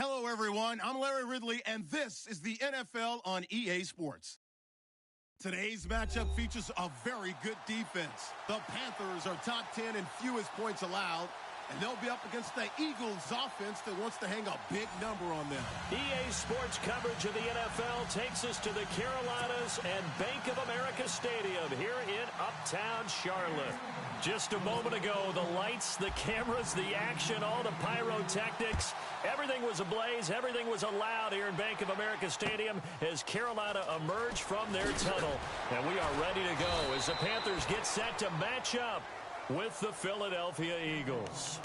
Hello, everyone. I'm Larry Ridley, and this is the NFL on EA Sports. Today's matchup features a very good defense. The Panthers are top 10 in fewest points allowed, and they'll be up against the Eagles offense that wants to hang a big number on them. EA Sports coverage of the NFL takes us to the Carolinas and Bank of America Stadium here in Uptown Charlotte. Just a moment ago, the lights, the cameras, the action, all the pyrotechnics, everything was ablaze, everything was allowed here in Bank of America Stadium as Carolina emerged from their tunnel. And we are ready to go as the Panthers get set to match up with the Philadelphia Eagles.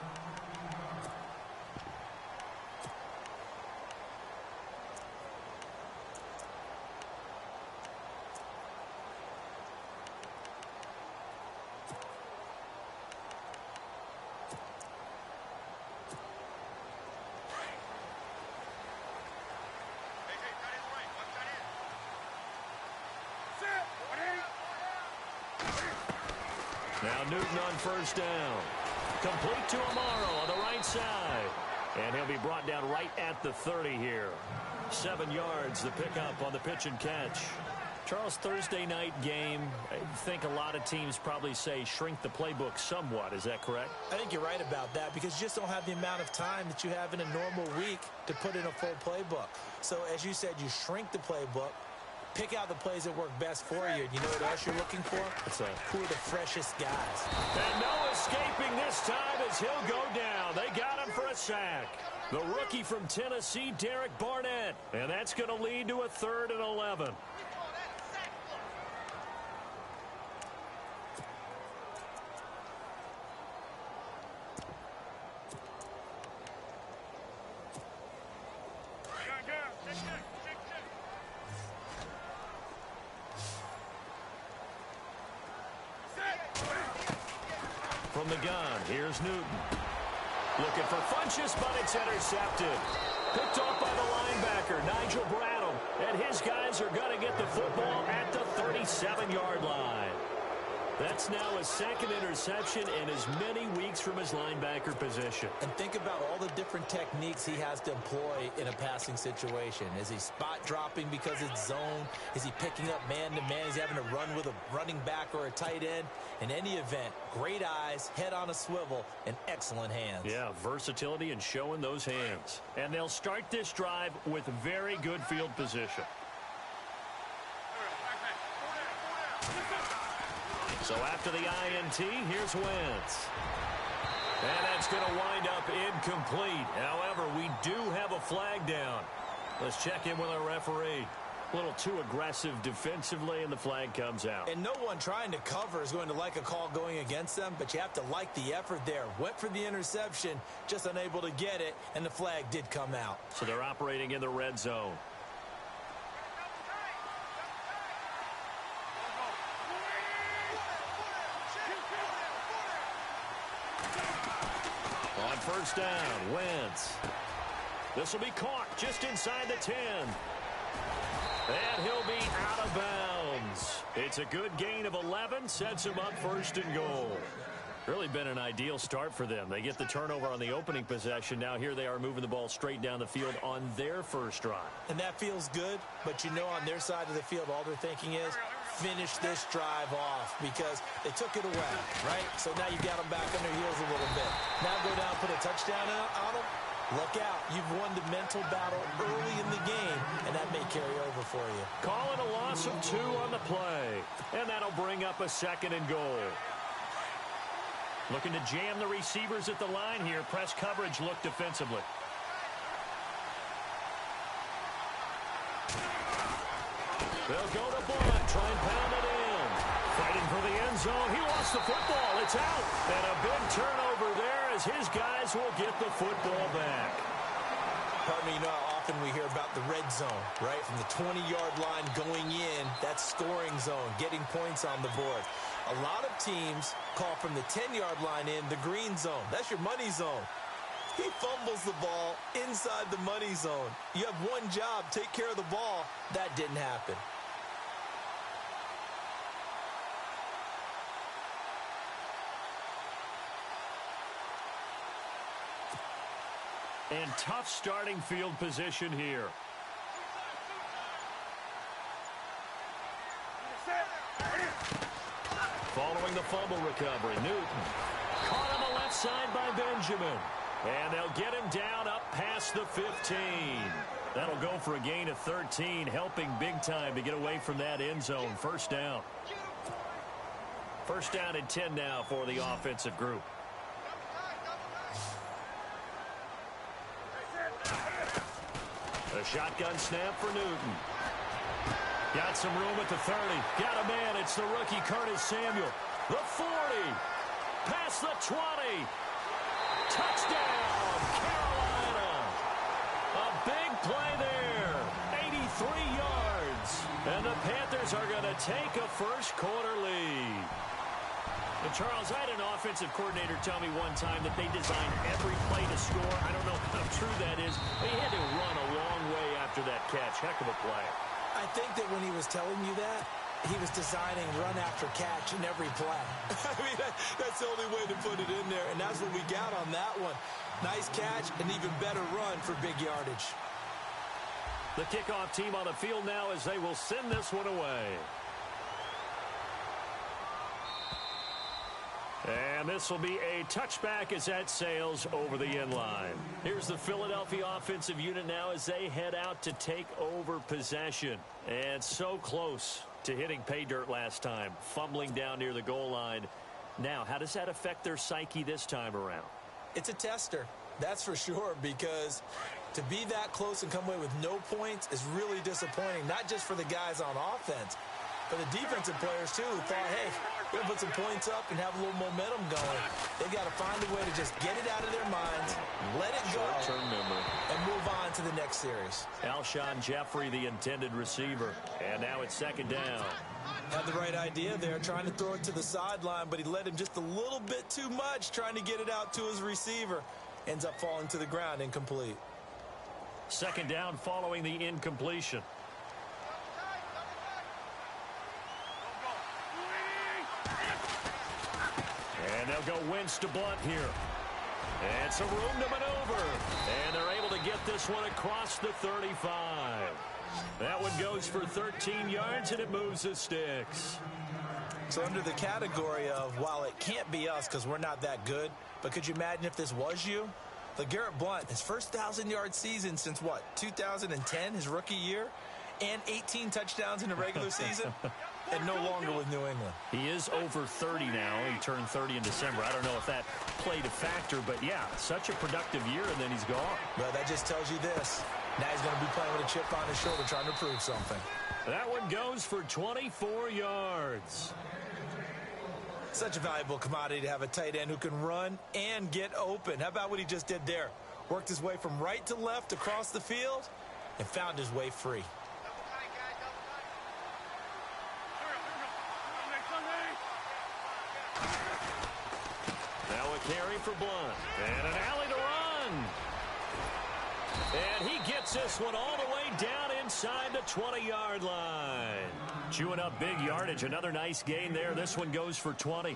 Now Newton on first down. Complete to Amaro on the right side. And he'll be brought down right at the 30 here. 7 yards, the pickup on the pitch and catch. Charles, Thursday night game, I think a lot of teams probably say shrink the playbook somewhat. Is that correct? I think you're right about that because you just don't have the amount of time that you have in a normal week to put in a full playbook. So as you said, you shrink the playbook. Pick out the plays that work best for you. You know what else you're looking for? Who are the freshest guys? And no escaping this time as he'll go down. They got him for a sack. The rookie from Tennessee, Derek Barnett. And that's going to lead to a 3rd and 11. From the gun, here's Newton. Looking for Funchess, but it's intercepted. Picked off by the linebacker, Nigel Bradham. And his guys are going to get the football at the 37-yard line. That's now his 2nd interception in as many weeks from his linebacker position. And think about all the different techniques he has to employ in a passing situation. Is he spot dropping because it's zone? Is he picking up man-to-man? Is he having to run with a running back or a tight end? In any event, great eyes, head on a swivel, and excellent hands. Yeah, versatility and showing those hands. And they'll start this drive with very good field position. So after the INT, here's Wentz. And that's going to wind up incomplete. However, we do have a flag down. Let's check in with our referee. A little too aggressive defensively, and the flag comes out. And no one trying to cover is going to like a call going against them, but you have to like the effort there. Went for the interception, just unable to get it, and the flag did come out. So they're operating in the red zone. On first down, Wentz. This will be caught just inside the 10. And he'll be out of bounds. It's a good gain of 11, sets him up 1st and goal. Really been an ideal start for them. They get the turnover on the opening possession. Now here they are moving the ball straight down the field on their first drive. And that feels good, but you know on their side of the field all they're thinking is finish this drive off because they took it away, right? So now you got them back on their heels a little bit. Now go down, put a touchdown on them. Look out. You've won the mental battle early in the game, and that may carry over for you. Calling a loss of 2 on the play. And that'll bring up a 2nd and goal. Looking to jam the receivers at the line here. Press coverage look defensively. They'll go to Blunt. Try and pound it in. Fighting for the end zone. He lost the football. It's out. And a big turnover there as his guys will get the football back. Pardon me, you know how often we hear about the red zone, right? From the 20-yard line going in, that's scoring zone, getting points on the board. A lot of teams call from the 10-yard line in the green zone. That's your money zone. He fumbles the ball inside the money zone. You have one job, take care of the ball. That didn't happen. And tough starting field position here. Following the fumble recovery, Newton caught on the left side by Benjamin. And they'll get him down up past the 15. That'll go for a gain of 13, helping big time to get away from that end zone. First down. First down and 10 now for the offensive group. A shotgun snap for Newton. Got some room at the 30. Got a man. It's the rookie Curtis Samuel. The 40. Past the 20. Touchdown, Carolina. A big play there. 83 yards. And the Panthers are going to take a first quarter lead. And Charles, I had an offensive coordinator tell me one time that they designed every play to score. I don't know how true that is, but he had to run a long way after that catch. Heck of a play. I think that when he was telling you that, he was designing run after catch in every play. I mean, that's the only way to put it in there, and that's what we got on that one. Nice catch, and even better run for big yardage. The kickoff team on the field now as they will send this one away. And this will be a touchback as that sails over the end line. Here's the Philadelphia offensive unit now as they head out to take over possession. And so close to hitting pay dirt last time, fumbling down near the goal line. Now, how does that affect their psyche this time around? It's a tester, that's for sure, because to be that close and come away with no points is really disappointing, not just for the guys on offense, but the defensive players, too, who thought, hey, we're going to put some points up and have a little momentum going. They've got to find a way to just get it out of their minds, let it go, and move on to the next series. Alshon Jeffrey, the intended receiver. And now it's second down. Had the right idea there, trying to throw it to the sideline, but he led him just a little bit too much, trying to get it out to his receiver. Ends up falling to the ground, incomplete. Second down following the incompletion. And they'll go Wentz to Blunt here. And some room to maneuver. And they're able to get this one across the 35. That one goes for 13 yards, and it moves the sticks. So under the category of, while it can't be us because we're not that good, but could you imagine if this was you? LeGarrette Blount, his first 1,000-yard season since, what, 2010, his rookie year? And 18 touchdowns in the regular season? And no longer with New England. He is over 30 now. He turned 30 in December. I don't know if that played a factor, but yeah, such a productive year, and then he's gone. Well, that just tells you this. Now he's going to be playing with a chip on his shoulder trying to prove something. That one goes for 24 yards. Such a valuable commodity to have a tight end who can run and get open. How about what he just did there? Worked his way from right to left across the field and found his way free. Now a carry for Blunt. And an alley to run. And he gets this one all the way down inside the 20-yard line. Chewing up big yardage. Another nice gain there. This one goes for 20.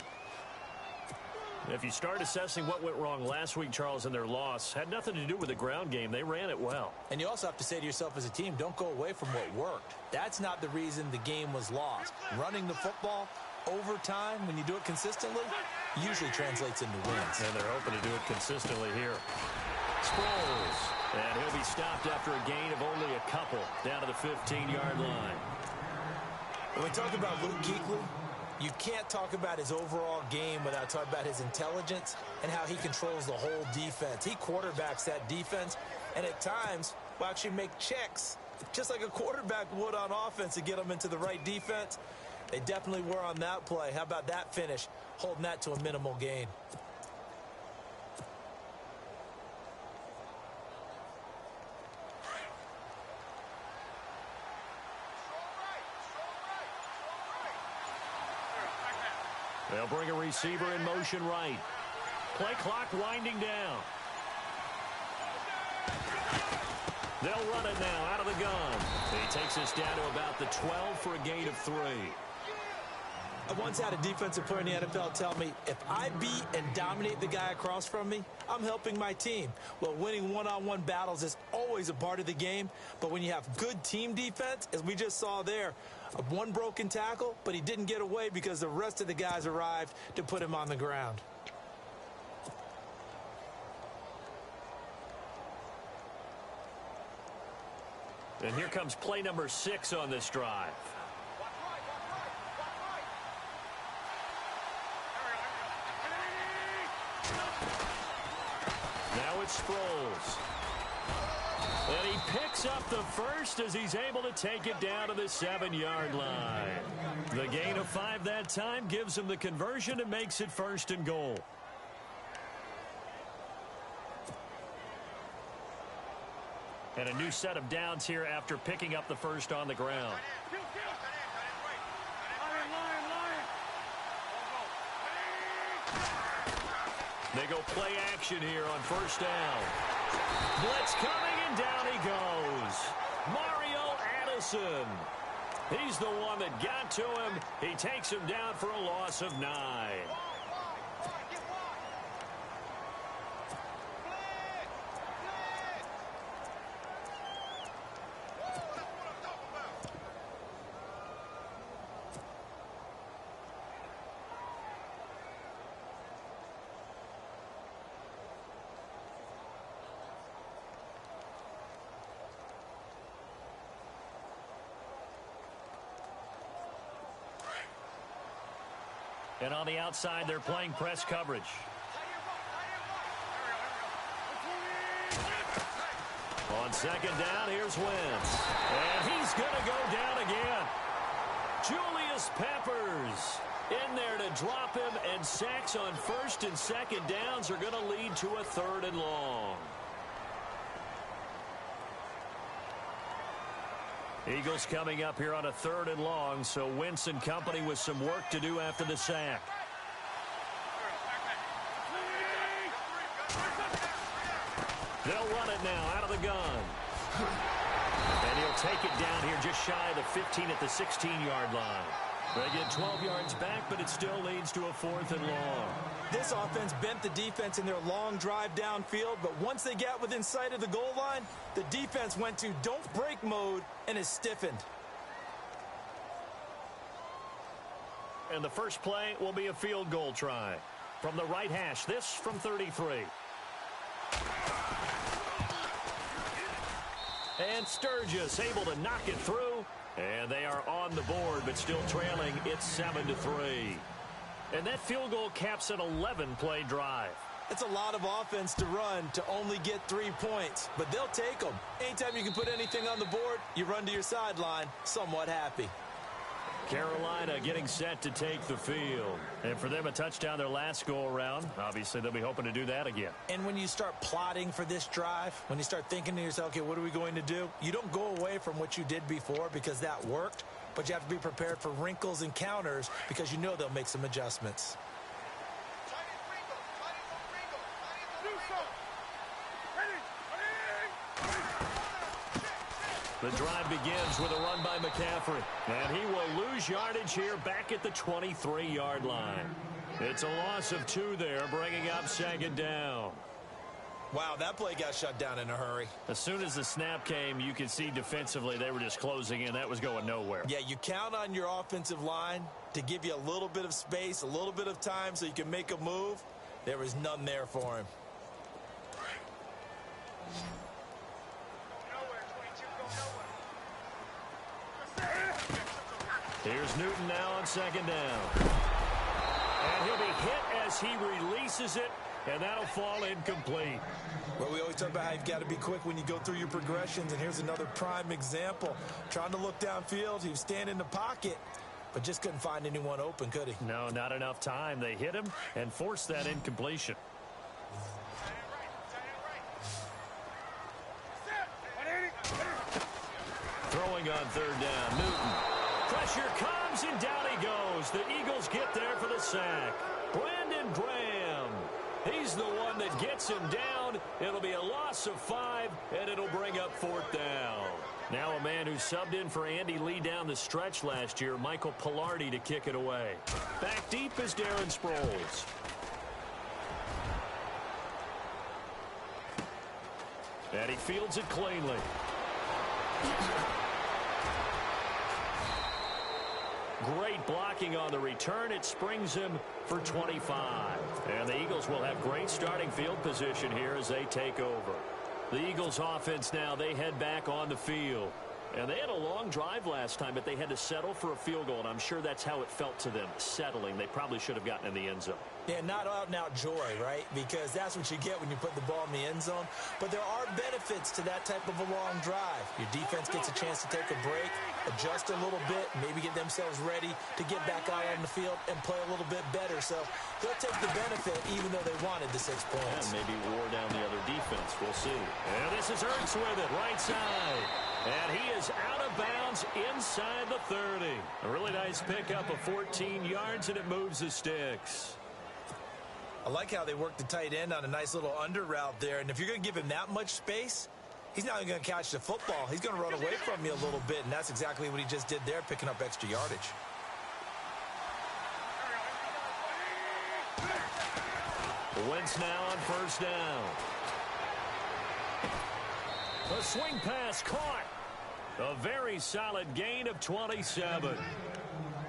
If you start assessing what went wrong last week, Charles, in their loss, had nothing to do with the ground game. They ran it well. And you also have to say to yourself as a team, don't go away from what worked. That's not the reason the game was lost. Running the football over time, when you do it consistently, usually translates into wins. And they're hoping to do it consistently here. Sproles. And he'll be stopped after a gain of only a couple down to the 15-yard line. When we talk about Luke Kuechly, you can't talk about his overall game without talking about his intelligence and how he controls the whole defense. He quarterbacks that defense, and at times will actually make checks, just like a quarterback would on offense, to get them into the right defense. They definitely were on that play. How about that finish, holding that to a minimal gain? They'll bring a receiver in motion right. Play clock winding down. They'll run it now out of the gun. He takes us down to about the 12 for a gain of 3. I once had a defensive player in the NFL tell me, if I beat and dominate the guy across from me, I'm helping my team. Well, winning one-on-one battles is always a part of the game, but when you have good team defense, as we just saw there, one broken tackle, but he didn't get away because the rest of the guys arrived to put him on the ground. And here comes play number 6 on this drive. Now it's Sproles. And he picks up the first as he's able to take it down to the 7-yard line. The gain of 5 that time gives him the conversion and makes it 1st and goal. And a new set of downs here after picking up the first on the ground. They go play action here on 1st down. Blitz coming, and down he goes. Mario Addison. He's the one that got to him. He takes him down for a loss of 9. And on the outside, they're playing press coverage. On 2nd down, here's Wentz. And he's going to go down again. Julius Peppers in there to drop him, and sacks on 1st and 2nd downs are going to lead to a 3rd and long. Eagles coming up here on a 3rd and long, so Wentz and company with some work to do after the sack. They'll run it now out of the gun. And he'll take it down here just shy of the 15 at the 16-yard line. They get 12 yards back, but it still leads to a 4th and long. This offense bent the defense in their long drive downfield, but once they got within sight of the goal line, the defense went to don't break mode and is stiffened. And the first play will be a field goal try. From the right hash, this from 33. And Sturgis able to knock it through. And they are on the board, but still trailing. It's 7-3. And that field goal caps an 11-play drive. It's a lot of offense to run to only get 3 points, but they'll take them. Anytime you can put anything on the board, you run to your sideline somewhat happy. Carolina getting set to take the field. And for them, a touchdown their last go-around. Obviously, they'll be hoping to do that again. And when you start plotting for this drive, when you start thinking to yourself, okay, what are we going to do? You don't go away from what you did before because that worked, but you have to be prepared for wrinkles and counters because you know they'll make some adjustments. The drive begins with a run by McCaffrey. And he will lose yardage here back at the 23-yard line. It's a loss of 2 there, bringing up 2nd down. Wow, that play got shut down in a hurry. As soon as the snap came, you could see defensively they were just closing in. That was going nowhere. Yeah, you count on your offensive line to give you a little bit of space, a little bit of time so you can make a move. There was none there for him. Here's Newton now on 2nd down. And he'll be hit as he releases it, and that'll fall incomplete. Well, we always talk about how you've got to be quick when you go through your progressions, and here's another prime example. Trying to look downfield, he was standing in the pocket, but just couldn't find anyone open, could he? No, not enough time. They hit him and forced that incompletion. Throwing on 3rd down, Newton. Pressure comes, and down he goes. The Eagles get there for the sack. Brandon Graham. He's the one that gets him down. It'll be a loss of 5, and it'll bring up 4th down. Now a man who subbed in for Andy Lee down the stretch last year, Michael Pilardi, to kick it away. Back deep is Darren Sproles. And he fields it cleanly. Great blocking on the return. It springs him for 25. And the Eagles will have great starting field position here as they take over. The Eagles offense now, they head back on the field. And they had a long drive last time, but they had to settle for a field goal, and I'm sure that's how it felt to them, settling. They probably should have gotten in the end zone. Yeah, not out-and-out joy, right? Because that's what you get when you put the ball in the end zone. But there are benefits to that type of a long drive. Your defense gets a chance to take a break, adjust a little bit, maybe get themselves ready to get back out on the field and play a little bit better. So they'll take the benefit even though they wanted the 6 points. And maybe wore down the other defense. We'll see. And this is Ertz with it, right side. And he is out of bounds inside the 30. A really nice pickup of 14 yards, and it moves the sticks. I like how they work the tight end on a nice little under route there. And if you're going to give him that much space, he's not even going to catch the football. He's going to run away from you a little bit, and that's exactly what he just did there, picking up extra yardage. Wentz now on 1st down. A swing pass caught. A very solid gain of 27.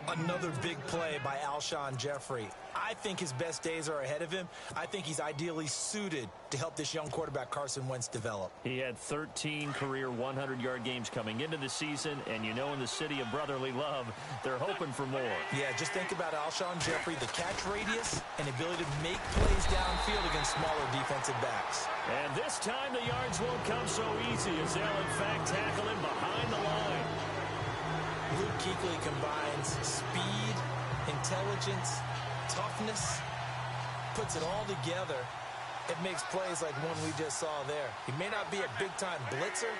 Another big play by Alshon Jeffrey. I think his best days are ahead of him. I think he's ideally suited to help this young quarterback Carson Wentz develop. He had 13 career 100-yard games coming into the season, and you know in the city of brotherly love, they're hoping for more. Yeah, just think about Alshon Jeffrey, the catch radius and ability to make plays downfield against smaller defensive backs. And this time the yards won't come so easy as they'll in fact tackle him behind the line. Luke Kuechly combines speed, intelligence, toughness, puts it all together. It makes plays like one we just saw there. He may not be a big-time blitzer,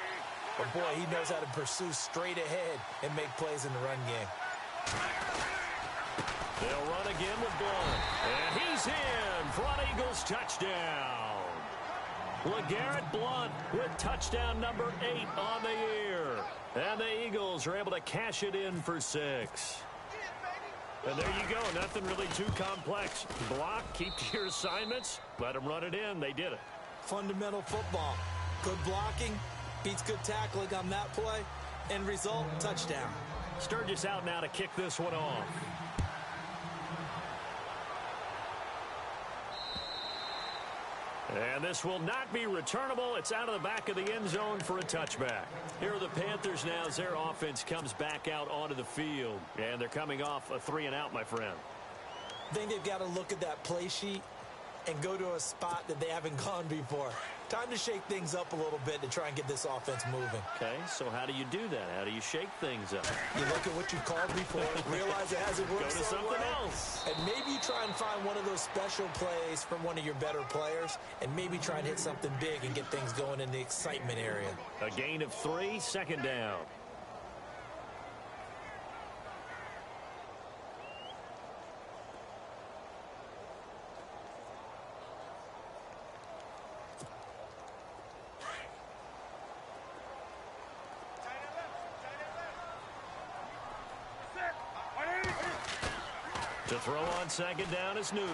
but boy, he knows how to pursue straight ahead and make plays in the run game. They'll run again with Blunt. And he's in. Front Eagles touchdown. LeGarrette Blunt with touchdown number 8 on the year. And the Eagles are able to cash it in for 6. And there you go. Nothing really too complex. Block, keep to your assignments, let them run it in. They did it. Fundamental football. Good blocking beats good tackling on that play. End result, touchdown. Sturgis out now to kick this one off. And this will not be returnable. It's out of the back of the end zone for a touchback. Here are the Panthers now as their offense comes back out onto the field. And they're coming off a 3-and-out, my friend. I think they've got to look at that play sheet and go to a spot that they haven't gone before. Time to shake things up a little bit to try and get this offense moving. Okay, so how do you do that? How do you shake things up? You look at what you've called before, realize it hasn't worked Go to so something well, else. and maybe you try and find one of those special plays from one of your better players, and maybe try and hit something big and get things going in the excitement area. A gain of 3, 2nd down. To throw on 2nd down is Newton.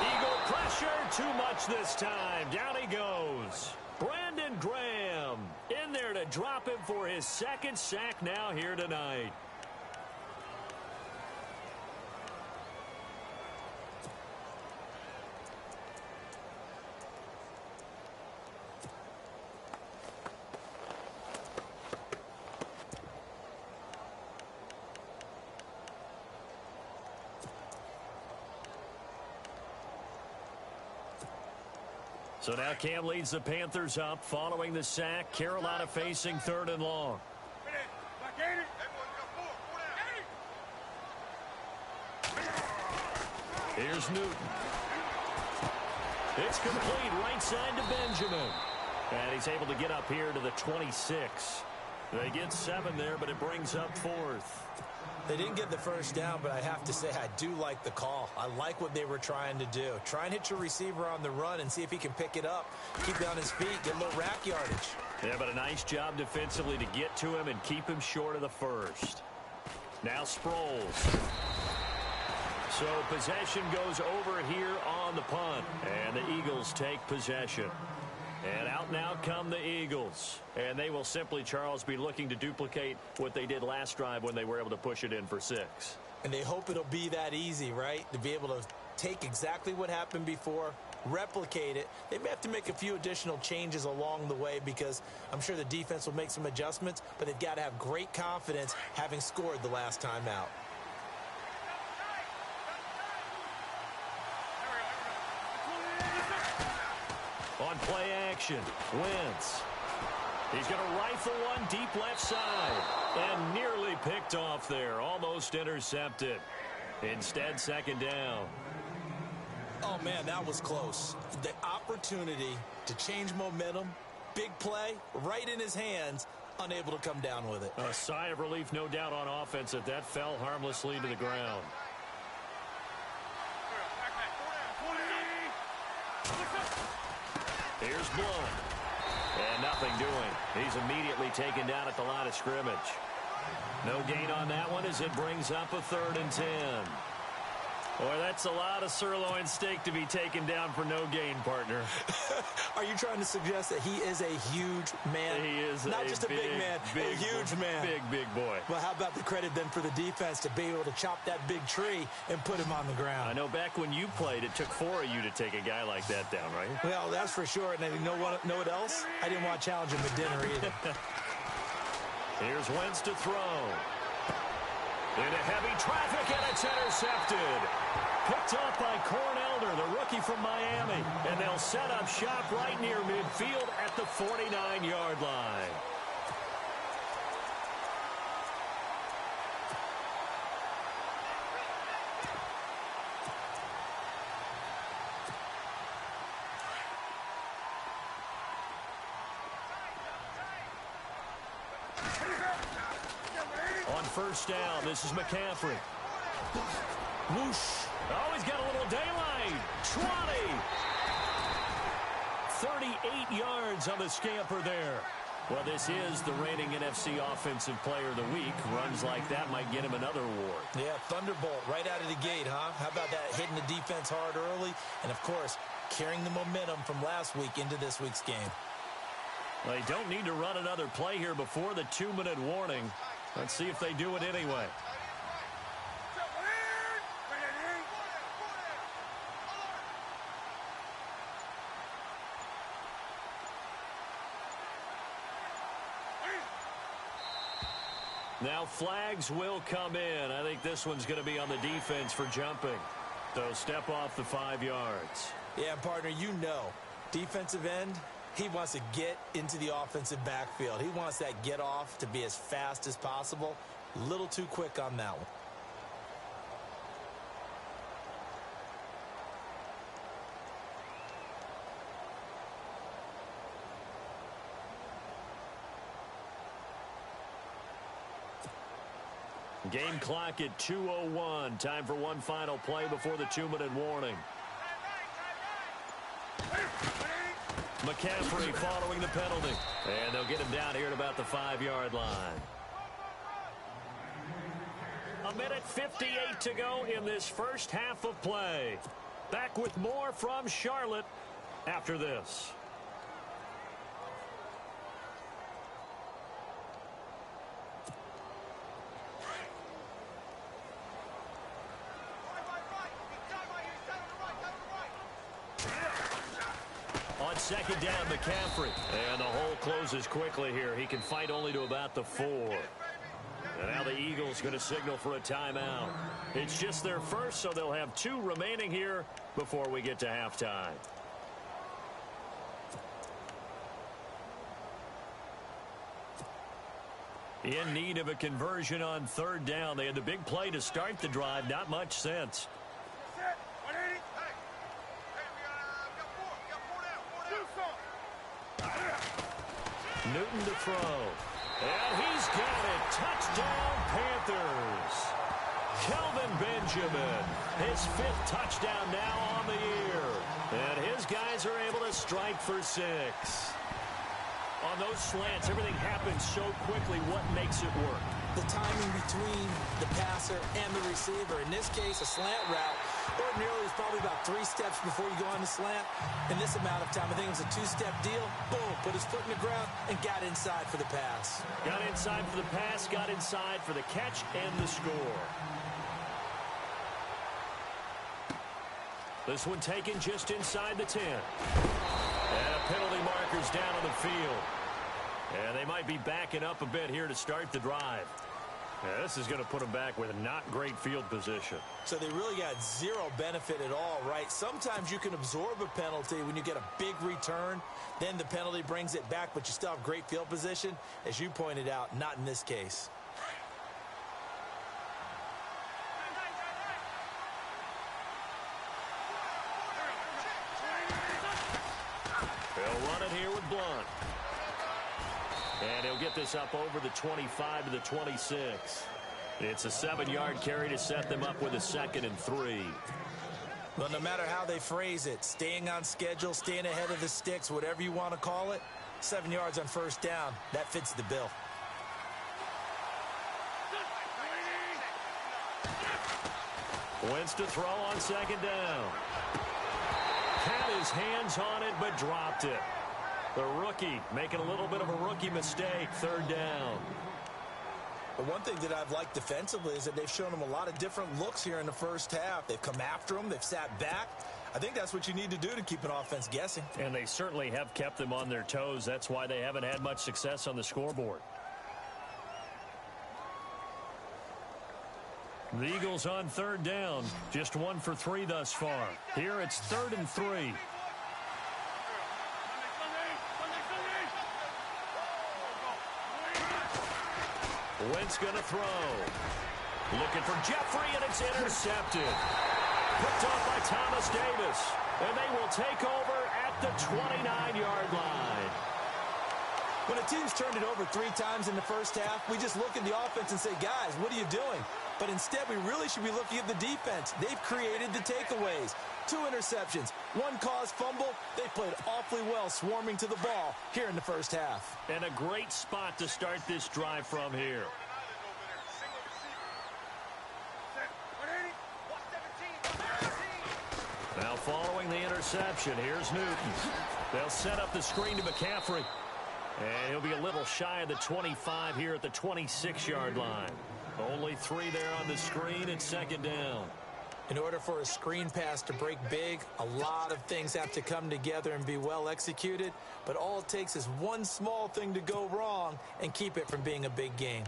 Eagle pressure, too much this time. Down he goes. Brandon Graham in there to drop him for his 2nd sack now here tonight. So now Cam leads the Panthers up following the sack. Carolina facing 3rd and long. Here's Newton. It's complete right side to Benjamin. And he's able to get up here to the 26. They get 7 there, but it brings up 4th. They didn't get the first down, but I have to say I do like the call. I like what they were trying to do. Try and hit your receiver on the run and see if he can pick it up. Keep it on his feet, get a little rack yardage. Yeah, but a nice job defensively to get to him and keep him short of the first. Now Sproles. So possession goes over here on the punt, and the Eagles take possession. And out now come the Eagles. And they will simply, Charles, be looking to duplicate what they did last drive when they were able to push it in for 6. And they hope it'll be that easy, right? To be able to take exactly what happened before, replicate it. They may have to make a few additional changes along the way because I'm sure the defense will make some adjustments, but they've got to have great confidence having scored the last time out. On play action, Wentz. He's going to rifle one deep left side. And nearly picked off there. Almost intercepted. Instead, second down. Oh, man, that was close. The opportunity to change momentum, big play, right in his hands, unable to come down with it. A sigh of relief, no doubt, on offense that that fell harmlessly to the ground. Here's Blount. And nothing doing. He's immediately taken down at the line of scrimmage. No gain on that one as it brings up a 3rd and 10. Boy, that's a lot of sirloin steak to be taken down for no gain, partner. Are you trying to suggest that he is a huge man? He is not just a big man, a huge man. Big boy. Well, how about the credit then for the defense to be able to chop that big tree and put him on the ground? I know back when you played, it took 4 of you to take a guy like that down, right? Well, that's for sure. And you know what else? I didn't want to challenge him at dinner either. Here's Wentz to throw. Into heavy traffic, and it's intercepted. Picked off by Cornelder, the rookie from Miami. And they'll set up shop right near midfield at the 49-yard line. On first down, this is McCaffrey. Whoosh. Oh, he's got a little daylight. 20. 38 yards on the scamper there. Well, this is the reigning NFC Offensive Player of the Week. Runs like that might get him another award. Yeah, thunderbolt right out of the gate, huh? How about that, hitting the defense hard early? And, of course, carrying the momentum from last week into this week's game. Well, they don't need to run another play here before the 2-minute warning. Let's see if they do it anyway. Now flags will come in. I think this one's going to be on the defense for jumping. So step off the 5 yards. Yeah, partner, you know, defensive end, he wants to get into the offensive backfield. He wants that get off to be as fast as possible. A little too quick on that one. Game clock at 2:01. Time for one final play before the 2-minute warning. McCaffrey following the penalty. And they'll get him down here at about the 5-yard line. 1:58 to go in this first half of play. Back with more from Charlotte after this. On second down, McCaffrey. And the hole closes quickly here. He can fight only to about the 4. And now the Eagles going to signal for a timeout. It's just their first, so they'll have 2 remaining here before we get to halftime. In need of a conversion on 3rd down. They had the big play to start the drive. Not much sense. Newton to throw. And he's got it. Touchdown, Panthers. Kelvin Benjamin, his 5th touchdown now on the year. And his guys are able to strike for 6. On those slants, everything happens so quickly. What makes it work? The timing between the passer and the receiver. In this case, a slant route. Ordinarily, it's probably about 3 steps before you go on the slant. In this amount of time, I think it was a 2-step deal. Boom, put his foot in the ground and got inside for the pass. Got inside for the pass, got inside for the catch and the score. This one taken just inside the 10. And a penalty marker's down on the field. And they might be backing up a bit here to start the drive. Yeah, this is going to put them back with not great field position. So they really got 0 benefit at all, right? Sometimes you can absorb a penalty when you get a big return. Then the penalty brings it back, but you still have great field position. As you pointed out, not in this case. They'll run it here with Blunt. And he'll get this up over the 25 to the 26. It's a 7-yard carry to set them up with a 2nd and 3. Well, no matter how they phrase it, staying on schedule, staying ahead of the sticks, whatever you want to call it, 7 yards on 1st down, that fits the bill. Wentz to throw on 2nd down. Had his hands on it, but dropped it. The rookie making a little bit of a rookie mistake. 3rd down. But one thing that I've liked defensively is that they've shown them a lot of different looks here in the 1st half. They've come after them. They've sat back. I think that's what you need to do to keep an offense guessing. And they certainly have kept them on their toes. That's why they haven't had much success on the scoreboard. The Eagles on 3rd down. Just 1 for 3 thus far. Here it's 3rd and 3. Wentz going to throw. Looking for Jeffrey, and it's intercepted. Picked off by Thomas Davis. And they will take over at the 29-yard line. When a team's turned it over 3 times in the 1st half, we just look at the offense and say, guys, what are you doing? But instead, we really should be looking at the defense. They've created the takeaways. 2 interceptions, 1 caused fumble. They played awfully well swarming to the ball here in the 1st half. And a great spot to start this drive from here. Now following the interception, here's Newton. They'll set up the screen to McCaffrey. And he'll be a little shy of the 25 here at the 26-yard line. Only 3 there on the screen and 2nd down. In order for a screen pass to break big, a lot of things have to come together and be well executed. But all it takes is one small thing to go wrong and keep it from being a big game.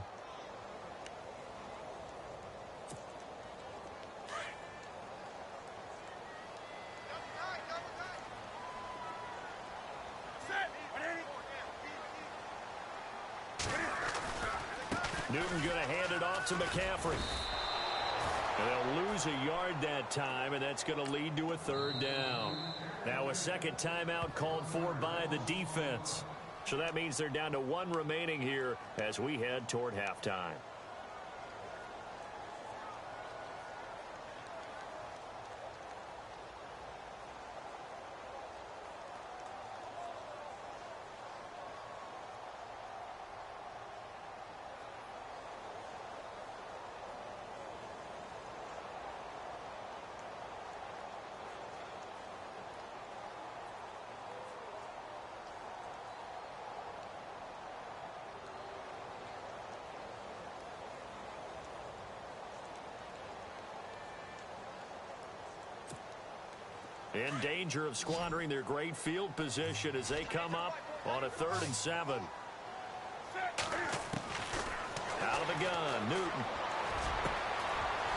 Newton going to hand it off to McCaffrey. And they'll lose a yard that time, and that's going to lead to a 3rd down. Now a 2nd timeout called for by the defense. So that means they're down to 1 remaining here as we head toward halftime. In danger of squandering their great field position as they come up on a 3rd and 7. Out of the gun, Newton.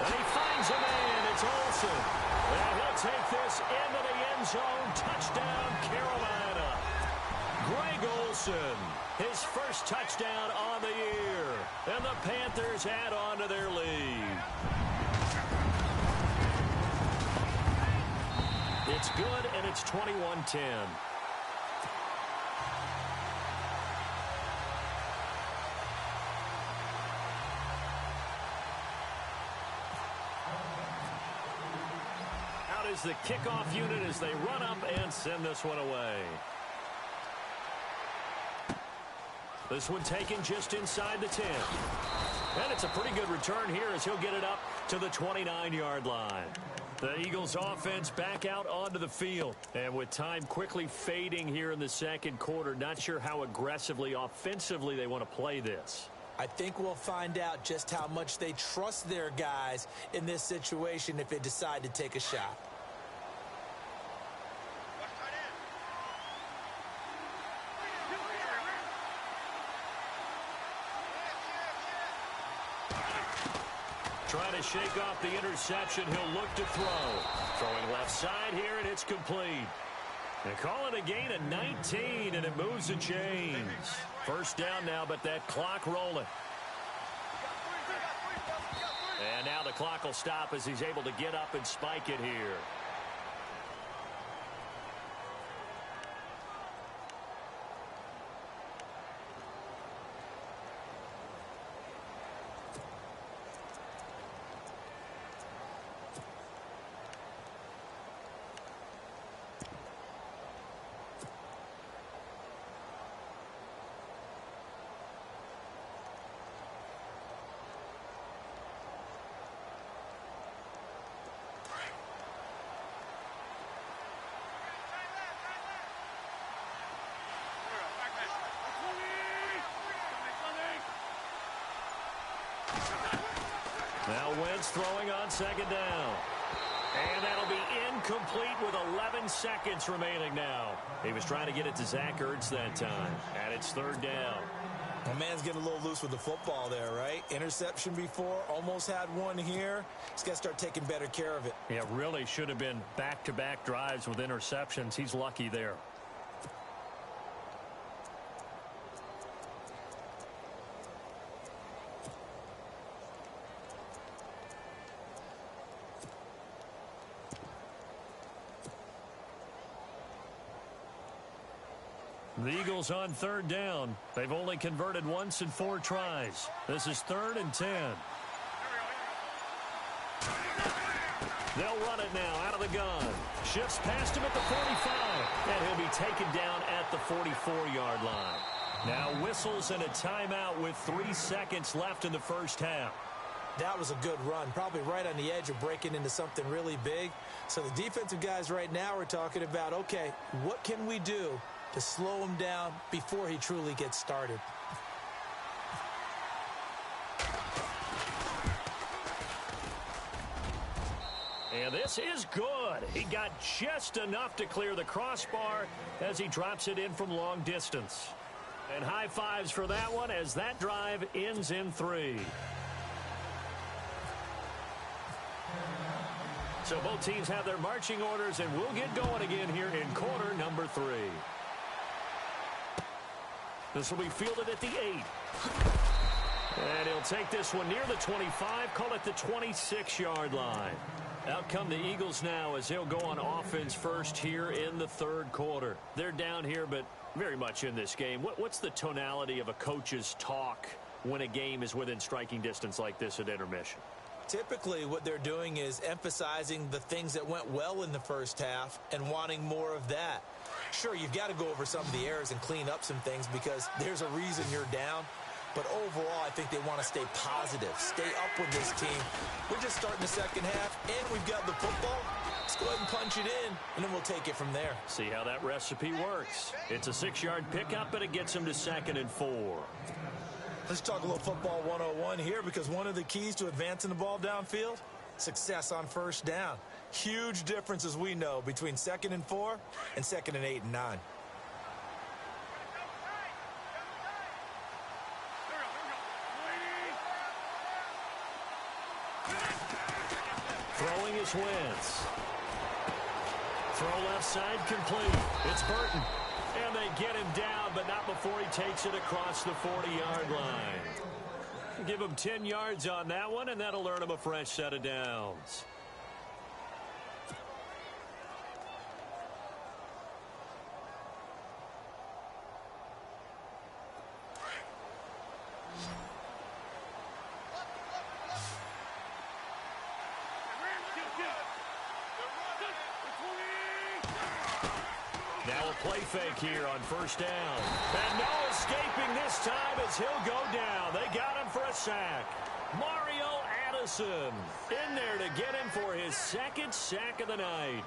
And he finds a man. It's Olsen. And he'll take this into the end zone. Touchdown, Carolina. Greg Olsen, his 1st touchdown on the year. And the Panthers add on to their lead. It's good, and it's 21-10. is the kickoff unit as they run up and send this one away. This one taken just inside the 10. And it's a pretty good return here as he'll get it up to the 29-yard line. The Eagles offense back out onto the field. And with time quickly fading here in the second quarter, not sure how aggressively, offensively they want to play this. I think we'll find out just how much they trust their guys in this situation if they decide to take a shot. Trying to shake off the interception. He'll look to throw. Throwing left side here, and it's complete. They call it a gain of 19, and it moves the chains. First down now, but that clock rolling. And now the clock will stop as he's able to get up and spike it here. Now Wentz throwing on second down. And that'll be incomplete with 11 seconds remaining now. He was trying to get it to Zach Ertz that time. And it's third down. The man's getting a little loose with the football there, right? Interception before, almost had one here. He's got to start taking better care of it. Yeah, really should have been back-to-back drives with interceptions. He's lucky there. The Eagles on third down. They've only converted once in 4 tries. This is 3rd and 10. They'll run it now out of the gun. Shifts past him at the 45. And he'll be taken down at the 44-yard line. Now whistles and a timeout with 3 seconds left in the first half. That was a good run, probably right on the edge of breaking into something really big. So the defensive guys right now are talking about, okay, what can we do to slow him down before he truly gets started? And this is good. He got just enough to clear the crossbar as he drops it in from long distance. And high fives for that one as that drive ends in 3. So both teams have their marching orders, and we'll get going again here in quarter number 3. This will be fielded at the 8. And he'll take this one near the 25, call it the 26-yard line. Out come the Eagles now as they'll go on offense first here in the third quarter. They're down here, but very much in this game. What's the tonality of a coach's talk when a game is within striking distance like this at intermission? Typically, what they're doing is emphasizing the things that went well in the first half and wanting more of that. Sure, you've got to go over some of the errors and clean up some things because there's a reason you're down. But overall, I think they want to stay positive, stay up with this team. We're just starting the second half, and we've got the football. Let's go ahead and punch it in, and then we'll take it from there. See how that recipe works. It's a 6-yard pickup, but it gets him to 2nd and 4. Let's talk a little football 101 here because one of the keys to advancing the ball downfield, success on first down. Huge difference, as we know, between 2nd and 4 and 2nd and 8 and 9. Throwing is Wentz. Throw left side complete. It's Burton. And they get him down, but not before he takes it across the 40-yard line. Give him 10 yards on that one, and that'll earn him a fresh set of downs. play fake here on first down. And no escaping this time as he'll go down. They got him for a sack. Mario Addison in there to get him for his second sack of the night.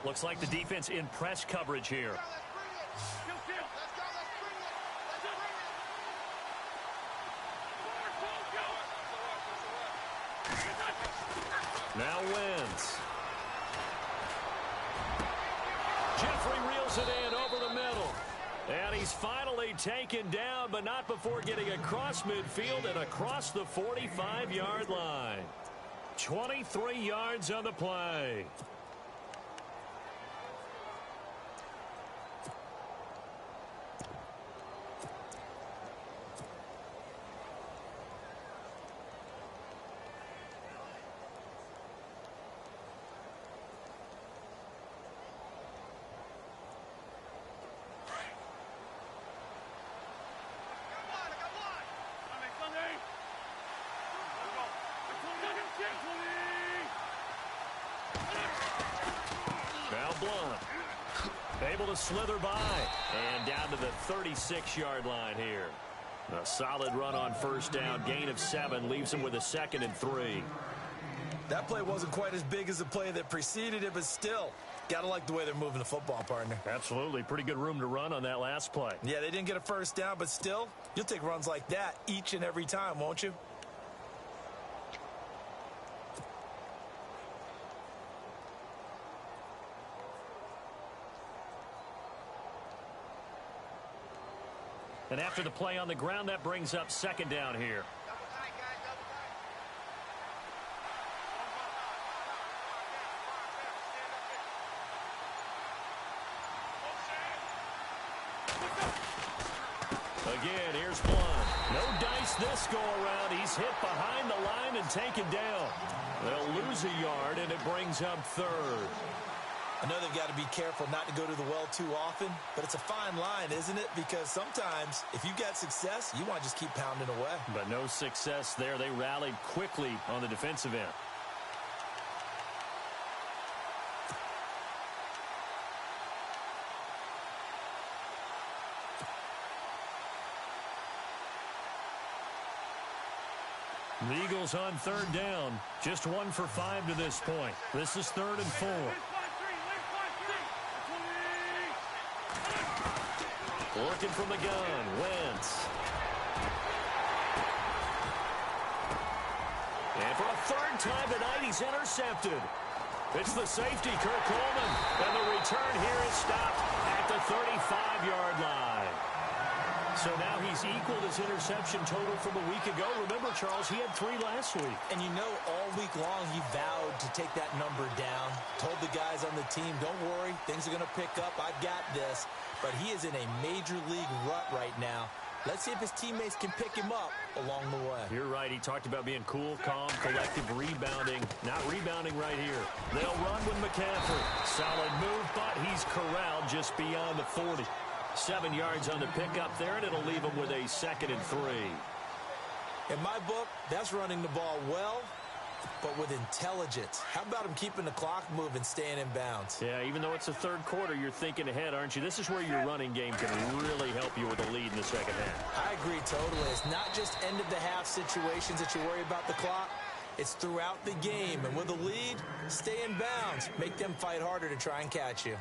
Looks like the defense in press coverage here. Now Wentz. Jeffrey reels it in over the middle. And he's finally taken down, but not before getting across midfield and across the 45-yard line. 23 yards on the play. Able to slither by and down to the 36-yard line here. A solid run on first down. Gain of 7 leaves him with a 2nd and 3. That play wasn't quite as big as the play that preceded it, but still, gotta like the way they're moving the football, partner. Absolutely. Pretty good room to run on that last play. Yeah, they didn't get a first down, but still, you'll take runs like that each and every time, won't you? And after the play on the ground, that brings up 2nd down here. Again, here's Blunt. No dice this go around. He's hit behind the line and taken down. They'll lose a yard, and it brings up 3rd. I know they've got to be careful not to go to the well too often, but it's a fine line, isn't it? Because sometimes, if you got success, you want to just keep pounding away. But no success there. They rallied quickly on the defensive end. The Eagles on 3rd down. Just 1 for 5 to this point. This is 3rd and 4. Looking from the gun, Wentz. And for a 3rd time tonight, he's intercepted. It's the safety, Kirk Coleman. And the return here is stopped at the 35-yard line. So now he's equaled his interception total from a week ago. Remember, Charles, he had 3 last week. And you know, all week long he vowed to take that number down. Told the guys on the team, don't worry, things are going to pick up. I've got this. But he is in a major league rut right now. Let's see if his teammates can pick him up along the way. You're right. He talked about being cool, calm, collective, rebounding. Not rebounding right here. They'll run with McCaffrey. Solid move, but he's corralled just beyond the 40. 7 yards on the pickup there, and it'll leave him with a 2nd and 3. In my book, that's running the ball well, but with intelligence. How about him keeping the clock moving, staying in bounds? Yeah, even though it's the 3rd quarter, you're thinking ahead, aren't you? This is where your running game can really help you with a lead in the 2nd half. I agree totally. It's not just end-of-the-half situations that you worry about the clock. It's throughout the game. And with a lead, stay in bounds. Make them fight harder to try and catch you.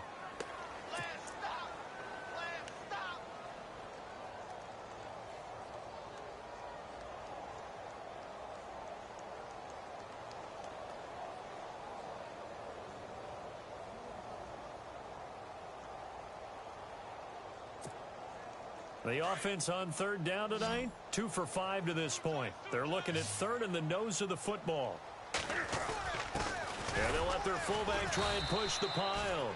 The offense on 3rd down tonight, 2 for 5 to this point. They're looking at 3rd and the nose of the football. And they'll let their fullback try and push the pile.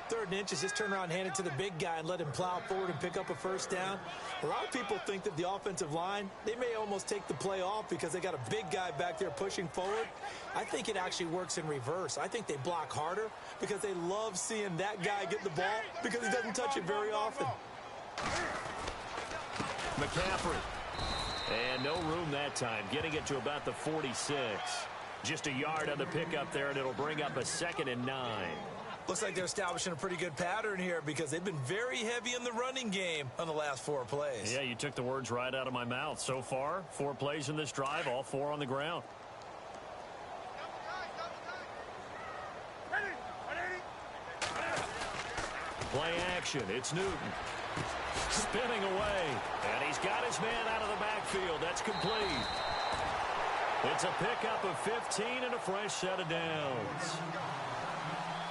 3rd and inches, just turn around, hand it to the big guy, and let him plow forward and pick up a first down. A lot of people think that the offensive line, they may almost take the play off because they got a big guy back there pushing forward. I think it actually works in reverse. I think they block harder because they love seeing that guy get the ball because he doesn't touch it very often. McCaffrey. And no room that time, getting it to about the 46. Just a yard on the pickup there, and it'll bring up a 2nd and 9. Looks like they're establishing a pretty good pattern here because they've been very heavy in the running game on the last 4 plays. Yeah, you took the words right out of my mouth. So far, 4 plays in this drive, all 4 on the ground. Play action. It's Newton. Spinning away. And he's got his man out of the backfield. That's complete. It's a pickup of 15 and a fresh set of downs.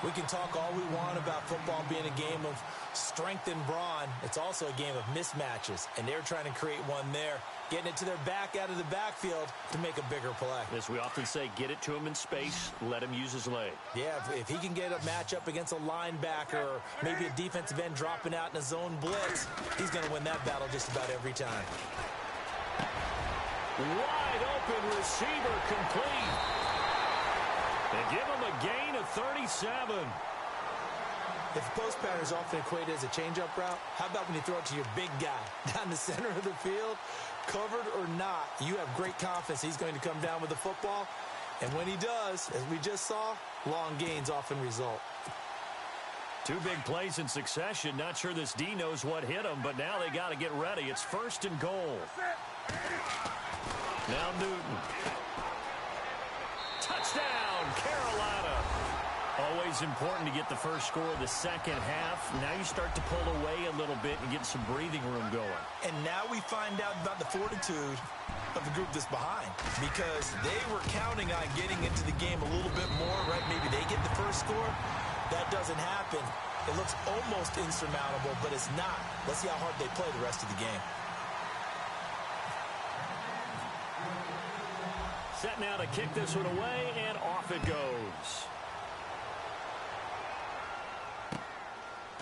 We can talk all we want about football being a game of strength and brawn. It's also a game of mismatches, and they're trying to create one there, getting it to their back out of the backfield to make a bigger play. As we often say, get it to him in space, let him use his leg. Yeah, if he can get a matchup against a linebacker or maybe a defensive end dropping out in a zone blitz, he's going to win that battle just about every time. Wide open receiver complete. They give him a gain of 37. If the post pattern is often equated as a change-up route, how about when you throw it to your big guy down the center of the field? Covered or not, you have great confidence he's going to come down with the football. And when he does, as we just saw, long gains often result. 2 big plays in succession. Not sure this D knows what hit him, but now they got to get ready. It's 1st and goal. Now Newton. Touchdown, Carolina. Always important to get the first score of the second half. Now you start to pull away a little bit and get some breathing room going. And now we find out about the fortitude of the group that's behind, because they were counting on getting into the game a little bit more, right? Maybe they get the first score. That doesn't happen. It looks almost insurmountable, but it's not. Let's see how hard they play the rest of the game. Set now to kick this one away, and off it goes.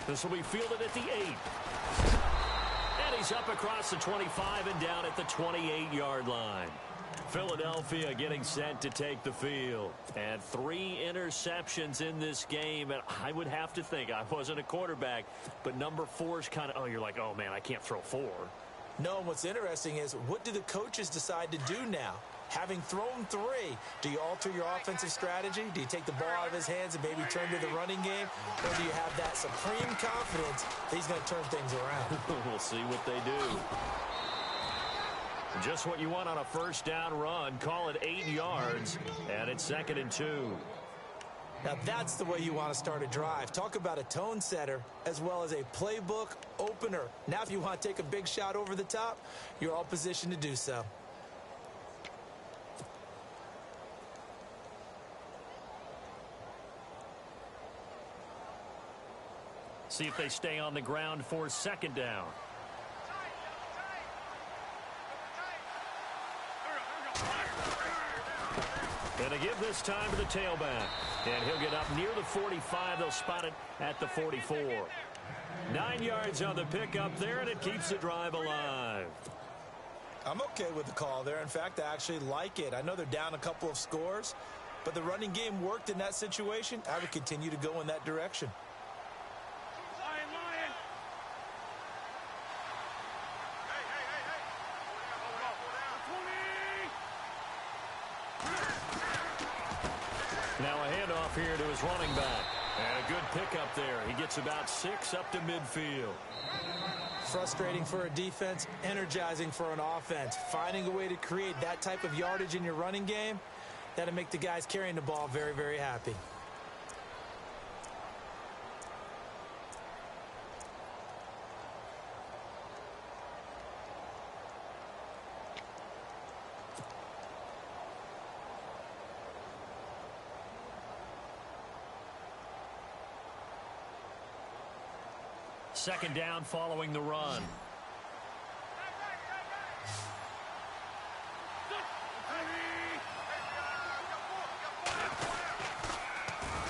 This will be fielded at the 8. And he's up across the 25 and down at the 28-yard line. Philadelphia getting set to take the field. And 3 interceptions in this game. And I would have to think, I wasn't a quarterback, but number 4 is kind of, oh, you're like, oh, man, I can't throw 4. No, and what's interesting is, what do the coaches decide to do now? Having thrown 3, do you alter your offensive strategy? Do you take the ball out of his hands and maybe turn to the running game? Or do you have that supreme confidence that he's going to turn things around? We'll see what they do. Just what you want on a first down run. Call it 8 yards, and it's 2nd and 2. Now that's the way you want to start a drive. Talk about a tone setter as well as a playbook opener. Now if you want to take a big shot over the top, you're all positioned to do so. See if they stay on the ground for 2nd down. And they give this time to the tailback. And he'll get up near the 45. They'll spot it at the 44. 9 yards on the pickup there, and it keeps the drive alive. I'm okay with the call there. In fact, I actually like it. I know they're down a couple of scores, but the running game worked in that situation. I would continue to go in that direction. Now a handoff here to his running back. And a good pickup there. He gets about 6 up to midfield. Frustrating for a defense, energizing for an offense. Finding a way to create that type of yardage in your running game, that'll make the guys carrying the ball very, very happy. Second down following the run.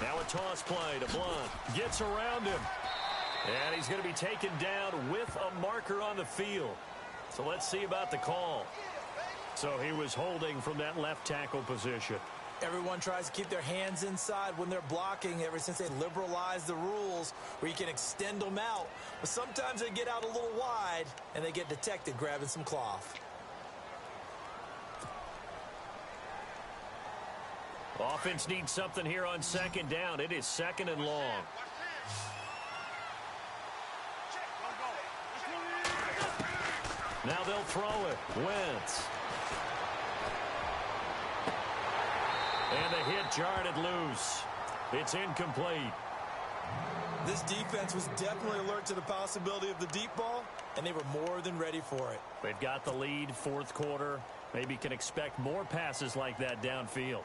Now a toss play to Blunt. Gets around him. And he's going to be taken down with a marker on the field. So let's see about the call. So he was holding from that left tackle position. Everyone tries to keep their hands inside when they're blocking ever since they liberalized the rules where you can extend them out. But sometimes they get out a little wide and they get detected grabbing some cloth. Offense needs something here on second down. It is second and long. Now they'll throw it. Wentz. And the hit jarred it loose. It's incomplete. This defense was definitely alert to the possibility of the deep ball, and they were more than ready for it. They've got the lead, fourth quarter. Maybe can expect more passes like that downfield.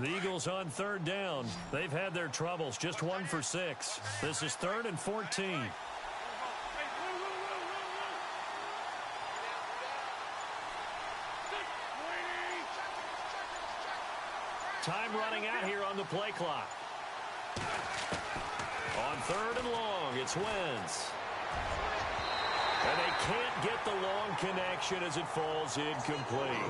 The Eagles on third down. They've had their troubles, just 1 for 6. This is 3rd and 14. Time running out here on the play clock. On 3rd and long, it's Wentz. And they can't get the long connection as it falls incomplete.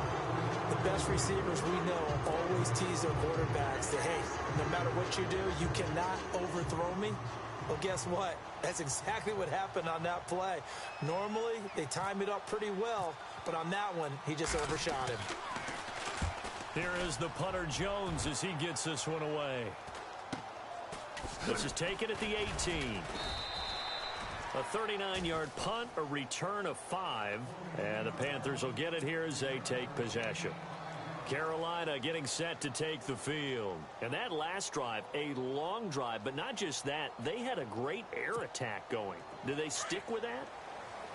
The best receivers we know always tease their quarterbacks that, hey, no matter what you do, you cannot overthrow me. Well, guess what? That's exactly what happened on that play. Normally, they time it up pretty well, but on that one, he just overshot him. Here is the punter Jones as he gets this one away. This is taken at the 18. A 39-yard punt, a return of 5. And the Panthers will get it here as they take possession. Carolina getting set to take the field. And that last drive, a long drive, but not just that. They had a great air attack going. Do they stick with that?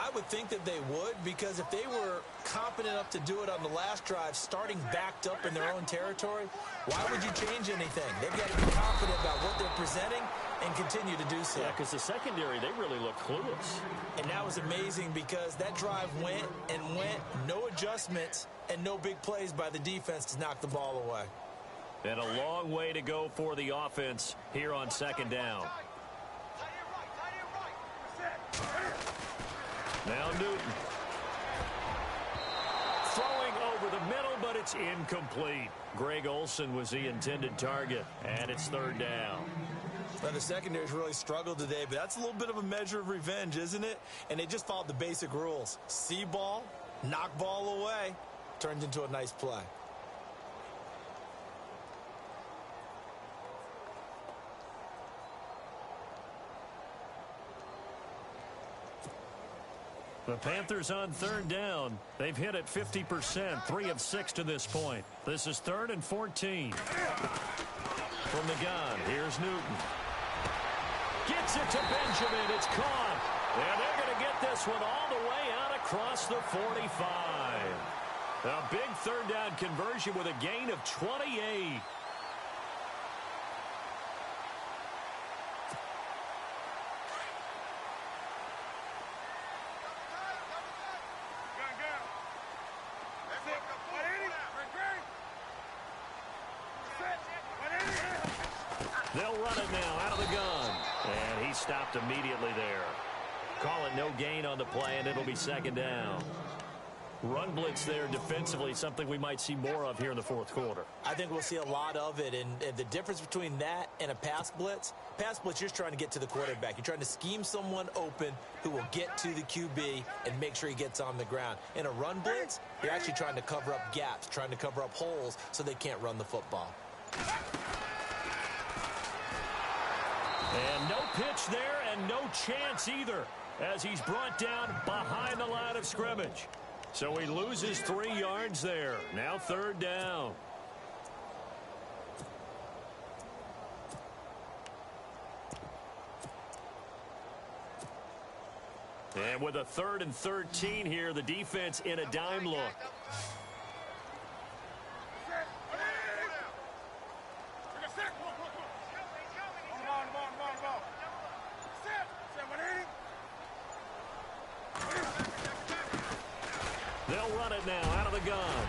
I would think that they would, because if they were competent enough to do it on the last drive, starting backed up in their own territory, why would you change anything? They've got to be confident about what they're presenting and continue to do so. Yeah, because the secondary, they really look clueless. And that was amazing because that drive went and went, no adjustments and no big plays by the defense to knock the ball away. And a long way to go for the offense here on second down. Now Newton. Throwing over the middle, but it's incomplete. Greg Olsen was the intended target, and it's third down. Well, the secondary's really struggled today, but that's a little bit of a measure of revenge, isn't it? And they just followed the basic rules. See ball, knock ball away, turned into a nice play. The Panthers on third down. They've hit it 50%, 3 of 6 to this point. This is 3rd and 14. From the gun, here's Newton. Gets it to Benjamin. It's caught. And they're going to get this one all the way out across the 45. A big third down conversion with a gain of 28. They'll run it now out of the gun. And he stopped immediately there. Call it no gain on the play, and it'll be second down. Run blitz there defensively, something we might see more of here in the fourth quarter. I think we'll see a lot of it, and the difference between that and a pass blitz, you're just trying to get to the quarterback. You're trying to scheme someone open who will get to the QB and make sure he gets on the ground. In a run blitz, you're actually trying to cover up gaps, trying to cover up holes so they can't run the football. And no pitch there and no chance either as he's brought down behind the line of scrimmage. So he loses 3 yards there. Now third down. And with a 3rd and 13 here, the defense in a dime look. run it now out of the gun.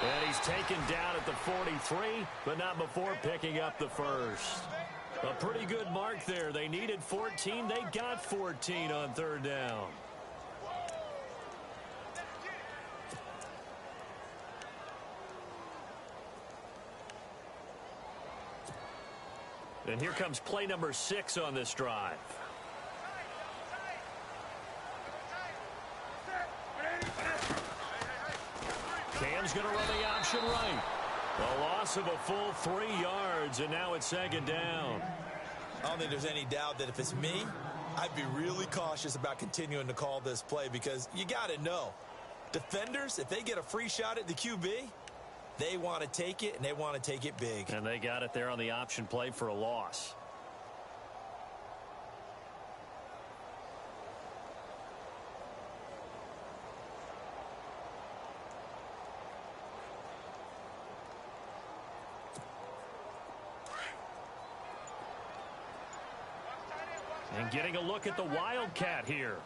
And he's taken down at the 43, but not before picking up the first. A pretty good mark there. They needed 14. They got 14 on third down. And here comes play number 6 on this drive. Cam's going to run the option right. A loss of a full 3 yards, and now it's second down. I don't think there's any doubt that if it's me, I'd be really cautious about continuing to call this play because you got to know, defenders, if they get a free shot at the QB, they want to take it, and they want to take it big. And they got it there on the option play for a loss. And getting a look at the Wildcat here.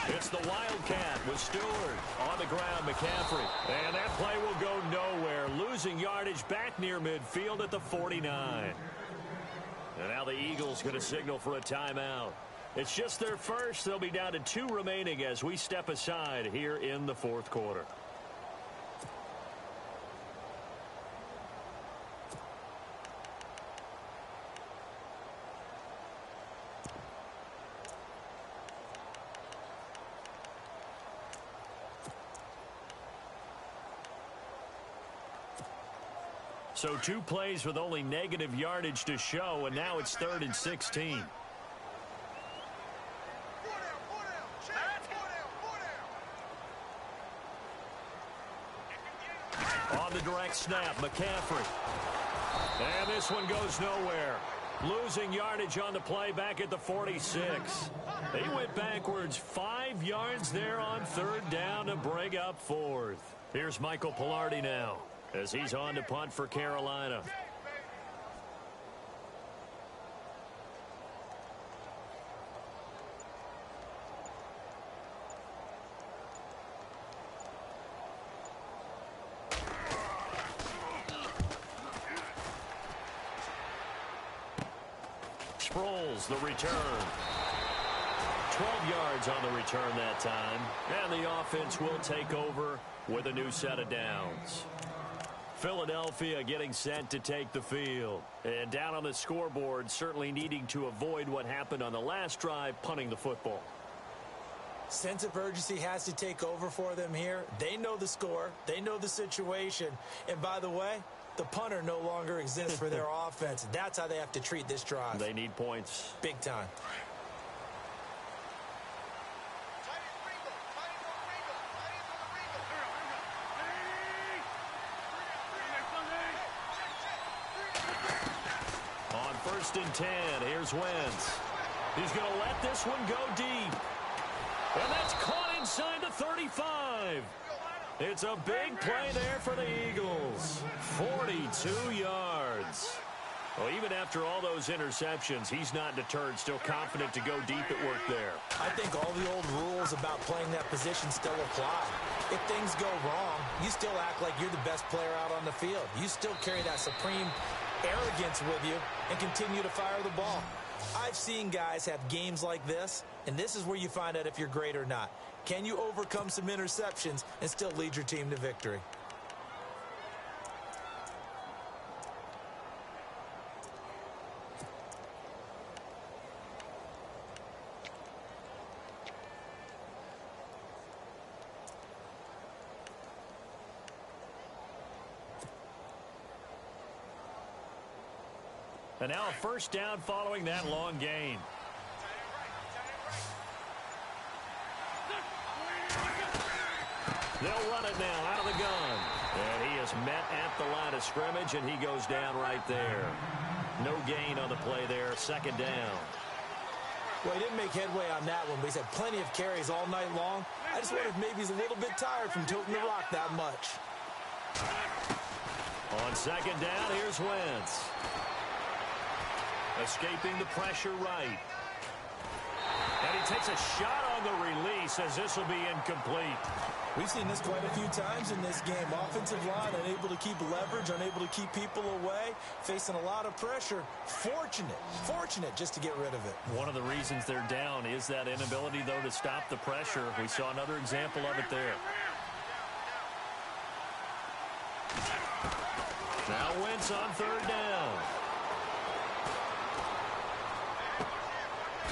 It's the Wildcat with Stewart. On the ground, McCaffrey. And that play will go nowhere. Losing yardage back near midfield at the 49. And now the Eagles going to signal for a timeout. It's just their first. They'll be down to 2 remaining as we step aside here in the fourth quarter. So 2 plays with only negative yardage to show, and now it's 3rd and 16. On the direct snap, McCaffrey. And this one goes nowhere. Losing yardage on the play back at the 46. They went backwards 5 yards there on 3rd down to bring up 4th. Here's Michael Pilardi now, as he's on to punt for Carolina. Sproles, the return. 12 yards on the return that time. And the offense will take over with a new set of downs. Philadelphia getting set to take the field. And down on the scoreboard, certainly needing to avoid what happened on the last drive, punting the football. Sense of urgency has to take over for them here. They know the score. They know the situation. And by the way, the punter no longer exists for their offense. That's how they have to treat this drive. They need points. Big time. On 1st and 10, here's Wentz. He's going to let this one go deep. And that's caught inside the 35. It's a big play there for the Eagles. 42 yards. Well, even after all those interceptions, he's not deterred, still confident to go deep at work there. I think all the old rules about playing that position still apply. If things go wrong, you still act like you're the best player out on the field. You still carry that supreme arrogance with you and continue to fire the ball. I've seen guys have games like this, and this is where you find out if you're great or not. Can you overcome some interceptions and still lead your team to victory? And now a 1st down following that long gain. They'll run it now out of the gun. And he is met at the line of scrimmage, and he goes down right there. No gain on the play there, 2nd down. Well, he didn't make headway on that one, but he's had plenty of carries all night long. I just wonder if maybe he's a little bit tired from toting the rock that much. On 2nd down, here's Wentz. Escaping the pressure right. And he takes a shot on And the release, as this will be incomplete. We've seen this quite a few times in this game. Offensive line unable to keep leverage, unable to keep people away, facing a lot of pressure. Fortunate just to get rid of it. One of the reasons they're down is that inability, though, to stop the pressure. We saw another example of it there. Now Wentz on third down.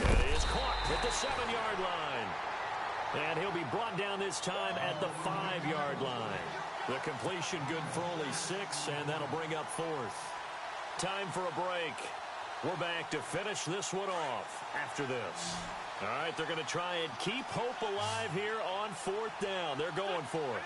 It is caught at the 7-yard line. And he'll be brought down this time at the 5-yard line. The completion good for only 6, and that'll bring up fourth. Time for a break. We're back to finish this one off after this. All right, they're going to try and keep hope alive here on fourth down. They're going for it.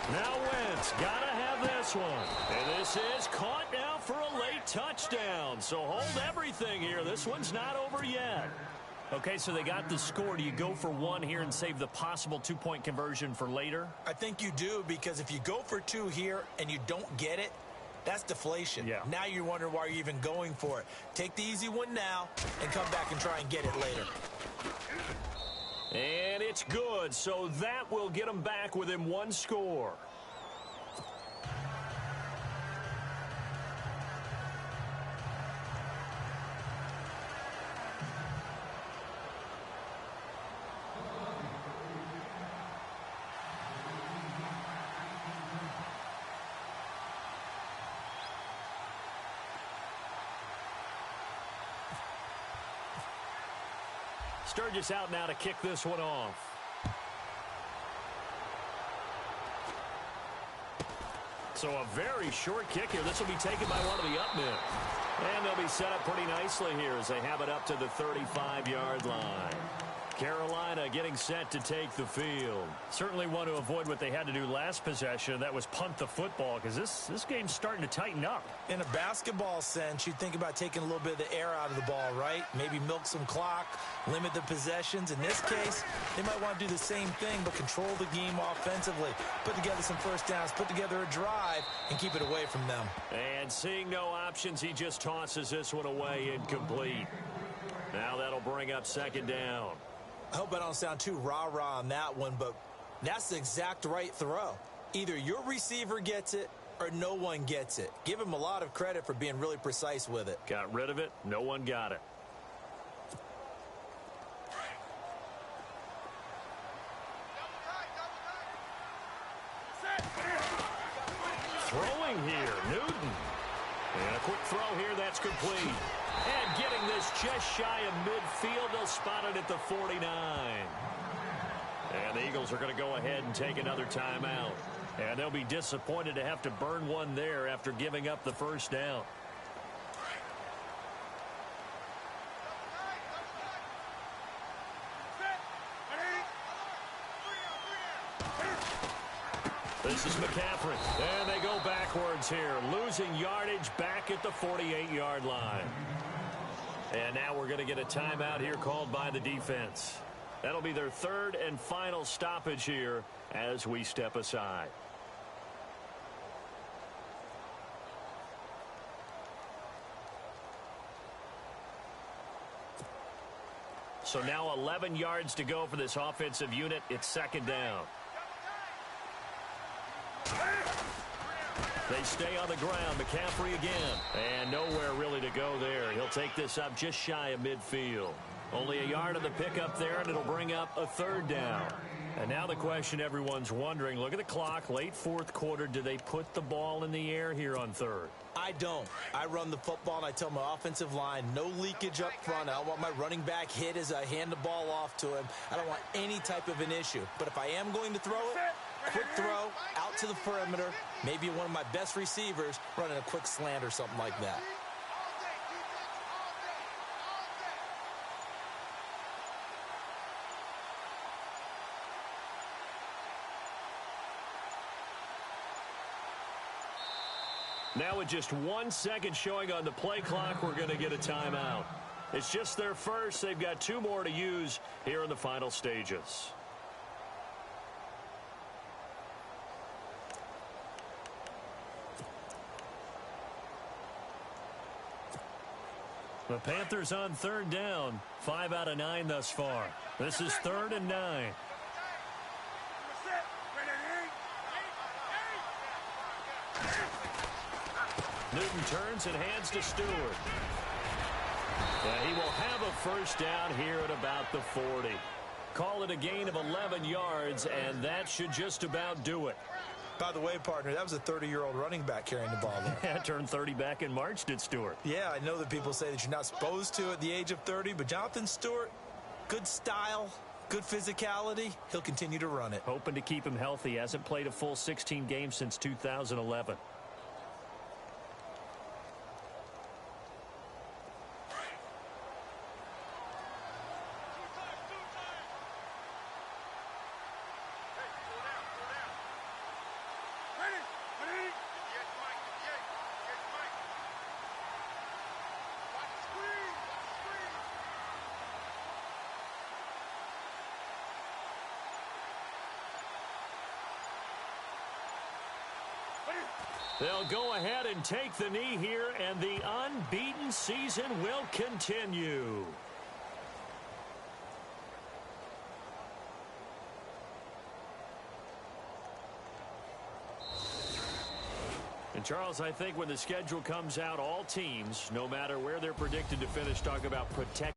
Now Wentz, gotta have this one. And this is caught now for a late touchdown. So hold everything here. This one's not over yet. Okay, so they got the score. Do you go for one here and save the possible 2-point conversion for later? I think you do, because if you go for 2 here and you don't get it, that's deflation. Yeah. Now you wonder why you're even going for it. Take the easy one now and come back and try and get it later. And it's good, so that will get them back within 1 score. Sturgis out now to kick this one off. So a very short kick here. This will be taken by one of the up men. And they'll be set up pretty nicely here as they have it up to the 35-yard line. Carolina getting set to take the field. Certainly want to avoid what they had to do last possession. That was punt the football, because this game's starting to tighten up. In a basketball sense, you'd think about taking a little bit of the air out of the ball, right? Maybe milk some clock, limit the possessions. In this case, they might want to do the same thing, but control the game offensively. Put together some first downs, put together a drive, and keep it away from them. And seeing no options, he just tosses this one away, incomplete. Now that'll bring up second down. I hope I don't sound too rah-rah on that one, but that's the exact right throw. Either your receiver gets it or no one gets it. Give him a lot of credit for being really precise with it. Got rid of it. No one got it. Throwing here, Newton. And a quick throw here, that's complete. And getting this just shy of midfield, they'll spot it at the 49. And the Eagles are going to go ahead and take another timeout. And they'll be disappointed to have to burn one there after giving up the first down. This is McCaffrey, and they go backwards here, losing yardage back at the 48-yard line. And now we're going to get a timeout here called by the defense. That'll be their third and final stoppage here as we step aside. So now 11 yards to go for this offensive unit. It's second down. They stay on the ground. McCaffrey again. And nowhere really to go there. He'll take this up just shy of midfield. Only a yard of the pickup there, and it'll bring up a third down. And now the question everyone's wondering, look at the clock, late fourth quarter. Do they put the ball in the air here on third? I don't. I run the football, and I tell my offensive line, no leakage up front. I don't want my running back hit as I hand the ball off to him. I don't want any type of an issue. But if I am going to throw it, quick throw, out to the perimeter, maybe one of my best receivers running a quick slant or something like that. Now with just 1 second showing on the play clock, we're going to get a timeout. It's just their first. They've got 2 more to use here in the final stages. The Panthers on third down. 5 out of 9 thus far. This is 3rd and 9. Newton turns and hands to Stewart. He will have a first down here at about the 40. Call it a gain of 11 yards, and that should just about do it. By the way, partner, that was a 30-year-old running back carrying the ball there. Turned 30 back in March, did Stewart. Yeah, I know that people say that you're not supposed to at the age of 30, but Jonathan Stewart, good style, good physicality. He'll continue to run it. Hoping to keep him healthy. Hasn't played a full 16 games since 2011. They'll go ahead and take the knee here, and the unbeaten season will continue. And, Charles, I think when the schedule comes out, all teams, no matter where they're predicted to finish, talk about protect.